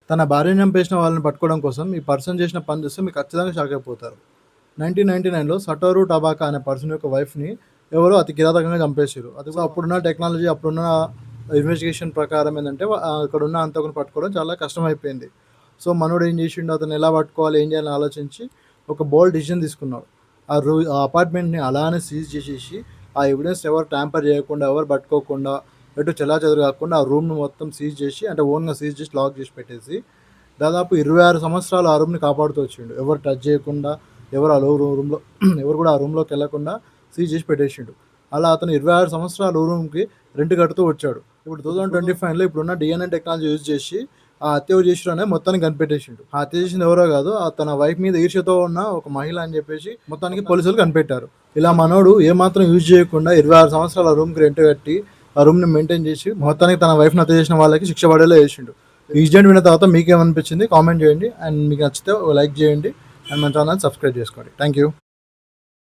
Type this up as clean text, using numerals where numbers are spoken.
తన భార్యను చంపేసిన వాళ్ళని పట్టుకోవడం కోసం ఈ పర్సన్ చేసిన పని చూస్తే మీరు ఖచ్చితంగా షాక్ అయిపోతారు. 1999లో సటోరు టబాకా అనే పర్సన్ యొక్క వైఫ్‌ని ఎవరో అతి కిరాతకంగా చంపేసిర్రు. అది కూడా అప్పుడున్న టెక్నాలజీ, అప్పుడున్న ఇన్వెస్టిగేషన్ ప్రకారం ఏందంటే అక్కడున్న హంతకుని పట్టుకోవడం చాలా కష్టమైపోయింది. సో, మనోడు ఏం చేసిండు, అతన్ని ఎలా పట్టుకోవాలి, ఏం చేయాలని ఆలోచించి ఒక బోల్డ్ డెసిషన్ తీసుకున్నాడు. ఆ అపార్ట్మెంట్‌ని అలానే సీజ్ చేసేసి, ఆ ఎవిడెన్స్ ఎవరు ట్యాంపర్ చేయకుండా, ఎవరు పట్టుకోకుండా, ఎటు చెల్లాచెదరు కాకుండా ఆ రూమ్‌ని మొత్తం సీజ్ చేసి, అంటే ఓన్‌గా సీజ్ చేసి లాక్ చేసి పెట్టేసి, దాదాపు 26 సంవత్సరాలు ఆ రూమ్‌ని కాపాడుతూ వచ్చిండు. ఎవరు టచ్ చేయకుండా, ఎవరు ఆ రూమ్‌లో ఎవరు కూడా ఆ రూమ్‌లోకెళ్ళకుండా సీజ్ చేసి పెట్టేసిండు. అలా అతను 26 సంవత్సరాలు రూమ్‌కి రెంట్ కడుతూ వచ్చాడు. ఇప్పుడు 2025లో ఇప్పుడున్న డీఎన్ఏ టెక్నాలజీ యూజ్ చేసి ఆ హత్య ఎవరు చేసిర్రు అనేది మొత్తానికి కనిపెట్టేసిండు. ఆ హత్య చేసింది ఎవరో కాదు, తన వైఫ్ మీద ఈర్ష్యతో ఉన్న ఒక మహిళ అని చెప్పేసి మొత్తానికి పోలీసులు కనిపెట్టారు. ఇలా మనోడు ఏమాత్రం యూజ్ చేయకుండా 26 సంవత్సరాలు ఆ రూమ్‌కి రెంట్ కట్టి, ఆ రూమ్‌ని మెయింటైన్ చేసి మొత్తానికి తన వైఫ్‌ని హత్య చేసిన వాళ్ళకి శిక్ష పడేలా చేసిండు. ఈ ఇన్సిడెంట్ విన్న తర్వాత మీకేమనిపించింది కామెంట్ చేయండి. అండ్ మీకు నచ్చితే లైక్ చేయండి. అండ్ మన ఛానల్ సబ్స్క్రైబ్ చేసుకోండి. Thank you.